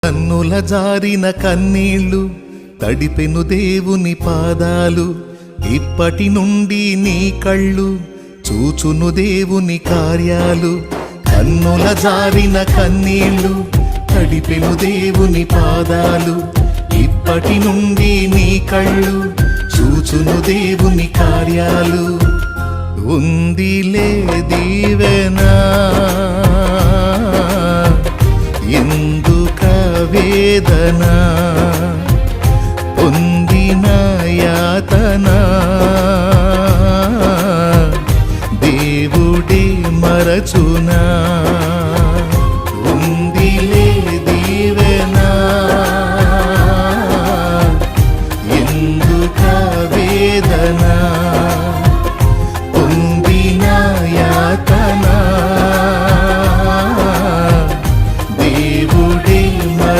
కన్నుల జారిన కన్నీళ్ళు తడిపెను దేవుని పాదాలు, ఇప్పటి నుండి నీ కళ్ళు చూచును దేవుని కార్యాలు. కన్నుల జారిన కన్నీళ్ళు తడిపెను దేవుని పాదాలు, ఇప్పటి నుండి నీ కళ్ళు చూచును దేవుని కార్యాలు. ఉందిలే దీవెనా ఎందుక వేదన, పొందిన యాతన దేవుడే మరచునా.